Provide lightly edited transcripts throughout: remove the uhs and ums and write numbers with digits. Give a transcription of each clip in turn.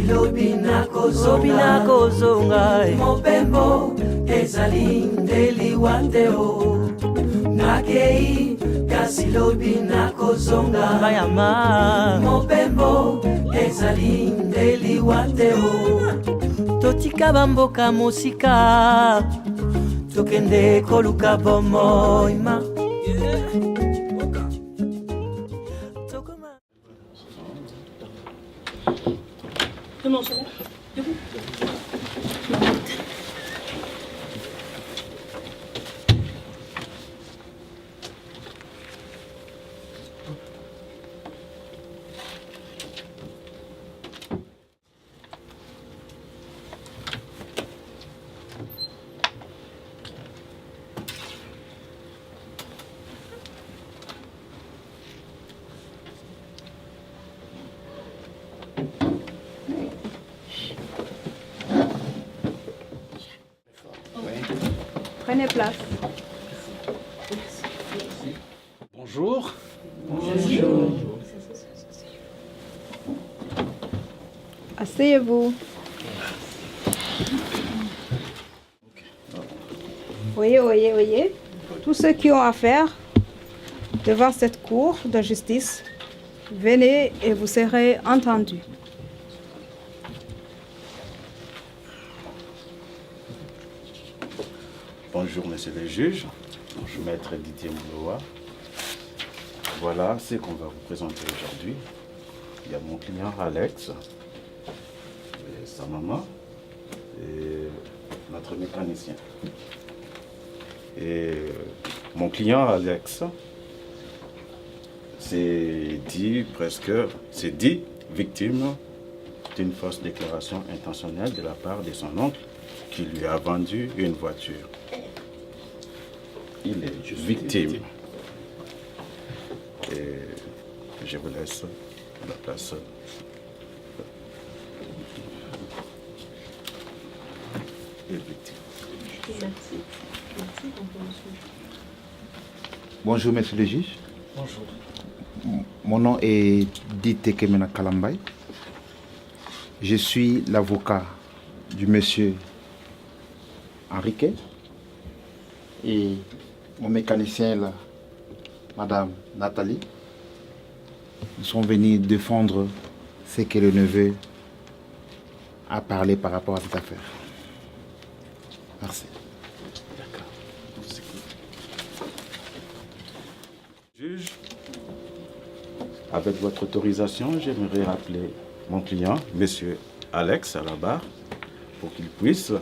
lobi nakozonga mobembo ezali ndeli wateo nakei kasi lobi nakozonga mayama mobembo ezali ndeli wateo totika bamboka mosika tokende koluka bomoima Comment ça va? Debout. Prenez place. Bonjour. Bonjour. Asseyez-vous. Voyez. Tous ceux qui ont affaire devant cette cour de justice, venez et vous serez entendus. Bonjour, monsieur le juge. Bonjour, maître Didier Mouloa. Voilà ce qu'on va vous présenter aujourd'hui. Il y a mon client Alex, et sa maman et notre mécanicien. Et mon client Alex, c'est dit victime d'une fausse déclaration intentionnelle de la part de son oncle qui lui a vendu une voiture. Il est victime. Et je vous laisse la place. Il est victime. Merci. Bonjour, monsieur le juge. Bonjour. Mon nom est Dite Kemena Kalambay. Je suis l'avocat du monsieur Henriquet et mon mécanicien là, madame Nathalie. Nous sommes venus défendre ce que le neveu a parlé par rapport à cette affaire. Merci. D'accord. Juge, avec votre autorisation, j'aimerais rappeler mon client, monsieur Alex, à la barre, pour qu'il puisse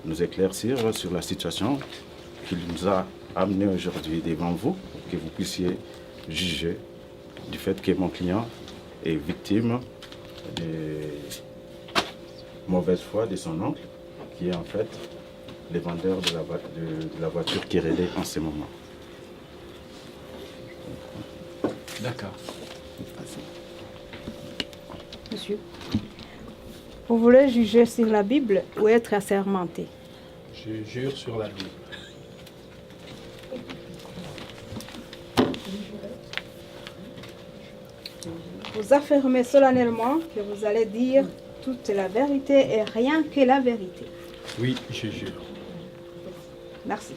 nous éclaircir sur la situation qu'il nous a amené aujourd'hui devant vous, pour que vous puissiez juger du fait que mon client est victime de mauvaise foi de son oncle, qui est en fait le vendeur de la voiture qui relaie en ce moment. D'accord. Monsieur, vous voulez juger sur la Bible ou être assermenté? Je jure sur la Bible. Vous affirmez solennellement que vous allez dire toute la vérité et rien que la vérité. Oui, je jure. Merci.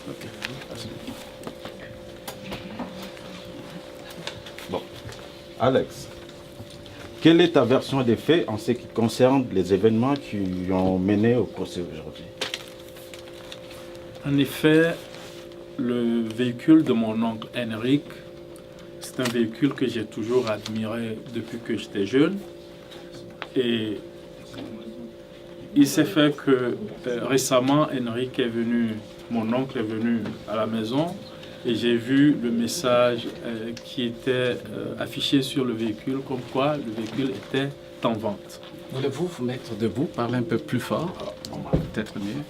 Ok. Bon. Alex, quelle est ta version des faits en ce qui concerne les événements qui ont mené au procès aujourd'hui? En effet, le véhicule de mon oncle Henrik, c'est un véhicule que j'ai toujours admiré depuis que j'étais jeune. Et il s'est fait que récemment, mon oncle est venu à la maison et j'ai vu le message qui était affiché sur le véhicule, comme quoi le véhicule était en vente. Voulez-vous vous mettre debout, parler un peu plus fort? Peut-être mieux.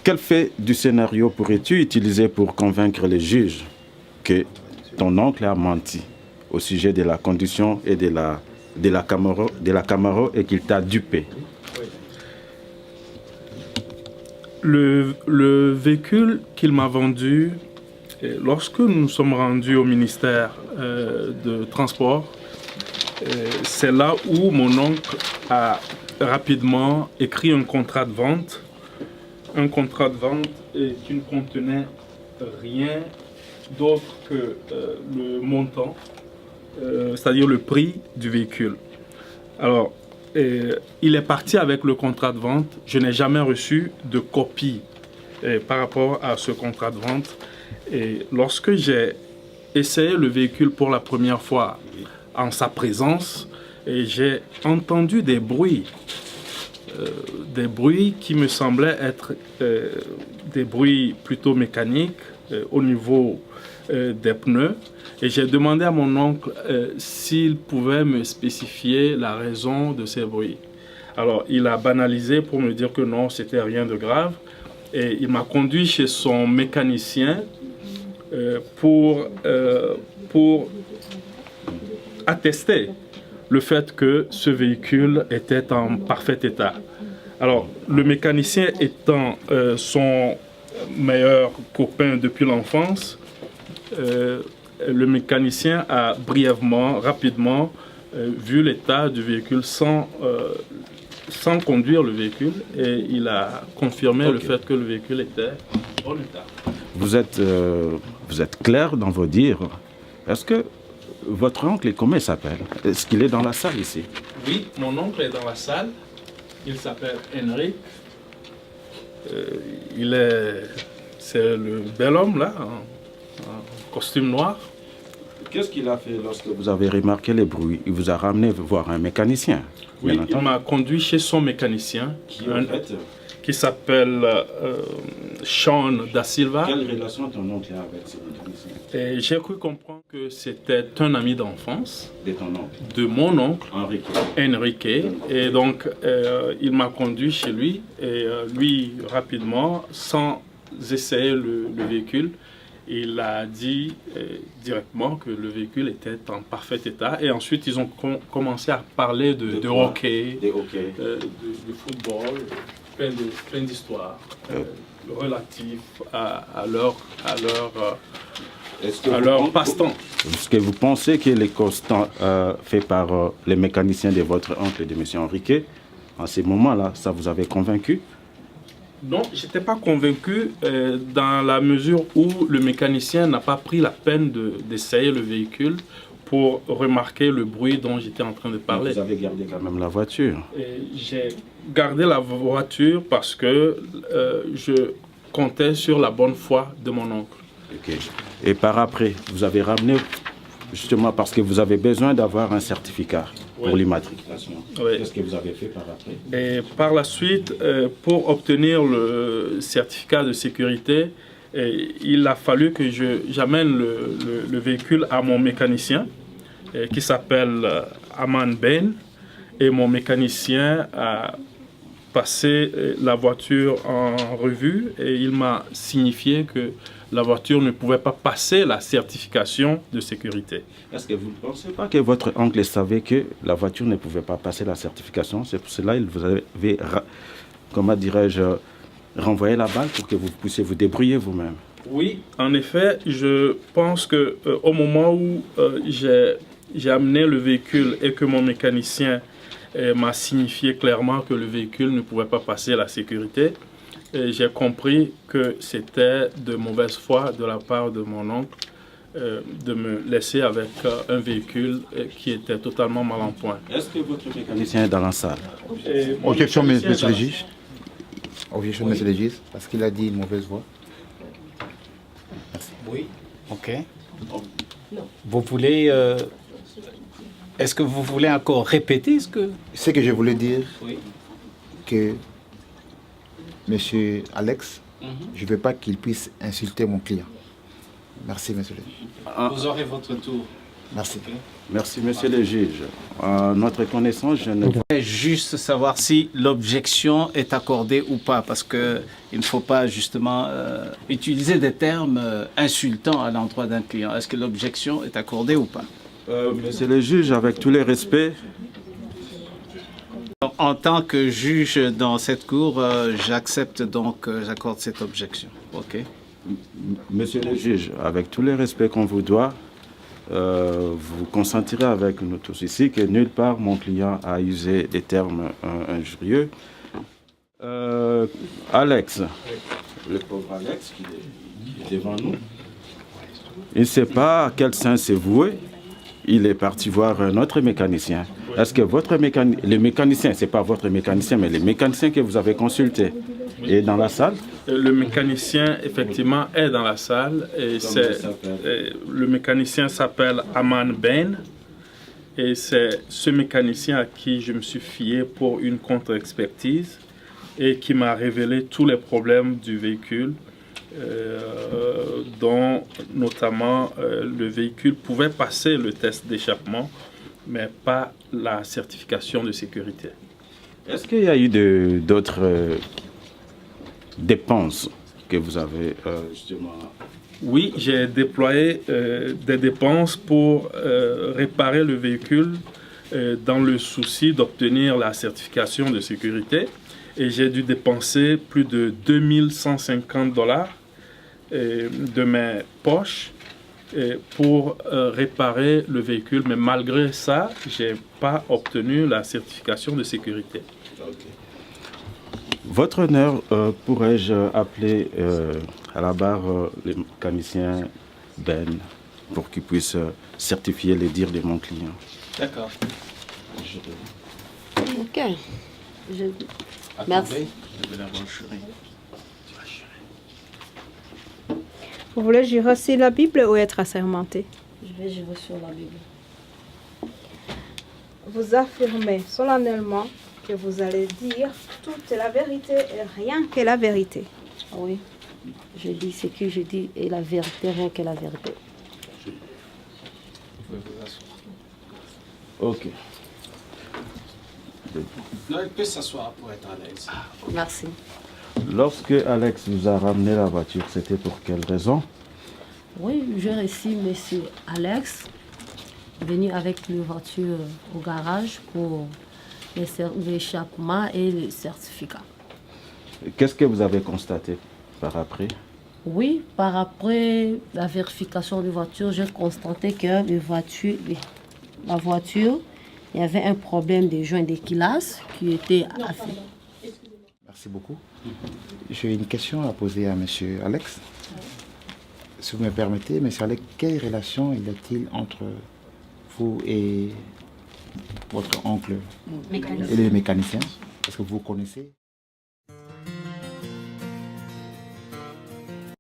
Quel fait du scénario pourrais-tu utiliser pour convaincre les juges que ton oncle a menti au sujet de la condition et de la Camaro et qu'il t'a dupé? Le véhicule qu'il m'a vendu lorsque nous nous sommes rendus au ministère de Transport, c'est là où mon oncle a rapidement écrit un contrat de vente. Un contrat de vente qui ne contenait rien d'autre que le montant, c'est-à-dire le prix du véhicule. Alors, il est parti avec le contrat de vente. Je n'ai jamais reçu de copie par rapport à ce contrat de vente. Et lorsque j'ai essayé le véhicule pour la première fois en sa présence, j'ai entendu des bruits qui me semblaient être des bruits plutôt mécaniques au niveau des pneus. Et j'ai demandé à mon oncle s'il pouvait me spécifier la raison de ces bruits. Alors, il a banalisé pour me dire que non, c'était rien de grave. Et il m'a conduit chez son mécanicien pour attester le fait que ce véhicule était en parfait état. Alors, le mécanicien étant son meilleur copain depuis l'enfance, le mécanicien a rapidement vu l'état du véhicule sans conduire le véhicule, et il a confirmé le fait que le véhicule était en bon état. Vous êtes clair dans vos dires. Est-ce que votre oncle, comment il s'appelle? Est-ce qu'il est dans la salle ici? Oui, mon oncle est dans la salle. Il s'appelle Henrik. C'est le bel homme là, en costume noir. Qu'est-ce qu'il a fait lorsque vous avez remarqué les bruits? Il vous a ramené voir un mécanicien? Oui, il m'a conduit chez son mécanicien qui s'appelle Sean Da Silva. Quelle relation ton oncle a avec ce mécanicien? Et j'ai cru comprendre que c'était un ami d'enfance De ton oncle? De mon oncle, Enrique. Et donc, il m'a conduit chez lui. Et lui, rapidement, sans essayer le véhicule, il a dit directement que le véhicule était en parfait état. Et ensuite, ils ont commencé à parler de hockey, de football, plein d'histoires relatives à leur passe-temps. Est-ce que vous pensez que les constats faits par les mécaniciens de votre oncle et de M. Enrique, en ces moments-là, ça vous avait convaincu? Non, je n'étais pas convaincu dans la mesure où le mécanicien n'a pas pris la peine d'essayer le véhicule pour remarquer le bruit dont j'étais en train de parler. Vous avez gardé quand même la voiture? J'ai gardé la voiture parce que je comptais sur la bonne foi de mon oncle. Okay. Et par après, vous avez ramené, justement parce que vous avez besoin d'avoir un certificat pour l'immatriculation. Oui. Qu'est-ce que vous avez fait par après? Et par la suite, pour obtenir le certificat de sécurité, il a fallu que j'amène le véhicule à mon mécanicien qui s'appelle Aman Ben. Et mon mécanicien a passé la voiture en revue et il m'a signifié que la voiture ne pouvait pas passer la certification de sécurité. Est-ce que vous ne pensez pas que votre oncle savait que la voiture ne pouvait pas passer la certification? C'est pour cela qu'il vous avait, comment dirais-je, renvoyé la balle pour que vous puissiez vous débrouiller vous-même? Oui, en effet, je pense qu'au moment où j'ai amené le véhicule et que mon mécanicien m'a signifié clairement que le véhicule ne pouvait pas passer la sécurité, j'ai compris que c'était de mauvaise foi de la part de mon oncle de me laisser avec un véhicule qui était totalement mal en point. Est-ce que votre mécanicien est dans la salle? Objection, monsieur le juge. Objection, monsieur le juge, parce qu'il a dit une mauvaise voix. Merci. Oui, ok. Vous voulez... Est-ce que vous voulez encore répéter ce que... Ce que je voulais dire, Oui. que monsieur Alex, je ne veux pas qu'il puisse insulter mon client. Merci, monsieur le juge. Vous aurez votre tour. Merci. Merci, monsieur le juge. Notre connaissance, je ne... Juste savoir si l'objection est accordée ou pas, parce qu'il ne faut pas justement utiliser des termes insultants à l'endroit d'un client. Est-ce que l'objection est accordée ou pas? Monsieur le juge, avec tous les respects... En tant que juge dans cette cour, j'accepte donc, j'accorde cette objection. Ok. Monsieur le juge, avec tous les respects qu'on vous doit, vous consentirez avec nous tous ici que nulle part mon client a usé des termes injurieux. Alex, le pauvre Alex qui est devant nous, il ne sait pas à quel saint s'est voué. Il est parti voir un autre mécanicien. Est-ce que le mécanicien, ce n'est pas votre mécanicien, mais le mécanicien que vous avez consulté est dans la salle? Le mécanicien, effectivement, est dans la salle. Et le mécanicien s'appelle Aman Ben. Et c'est ce mécanicien à qui je me suis fié pour une contre-expertise et qui m'a révélé tous les problèmes du véhicule, dont notamment le véhicule pouvait passer le test d'échappement, mais pas la certification de sécurité. Est-ce qu'il y a eu d'autres dépenses que vous avez justement? Oui, j'ai déployé des dépenses pour réparer le véhicule dans le souci d'obtenir la certification de sécurité. Et j'ai dû dépenser plus de 2150 $ de mes poches pour réparer le véhicule. Mais malgré ça, je n'ai pas obtenu la certification de sécurité. Okay. Votre honneur, pourrais-je appeler à la barre le mécanicien Ben pour qu'il puisse certifier les dires de mon client? D'accord. Ok. Merci. Vous voulez jurer sur la Bible ou être assermenté? Je vais jurer sur la Bible. Vous affirmez solennellement que vous allez dire toute la vérité et rien que la vérité. Ah oui. Je dis ce que je dis et la vérité, rien que la vérité. Ok. Non, il peut s'asseoir pour être à l'aise. Merci. Lorsque Alex vous a ramené la voiture, c'était pour quelle raison? Oui, j'ai reçu M. Alex, venu avec la voiture au garage pour l'échappement et le certificat. Qu'est-ce que vous avez constaté par après? Oui, par après la vérification de voiture, j'ai constaté que la voiture, il y avait un problème de joint d'équilibre qui était affaibli. Merci beaucoup. J'ai une question à poser à M. Alex. Si vous me permettez, M. Alex, quelle relation y a-t-il entre vous et votre oncle et les mécaniciens? Est-ce que vous connaissez?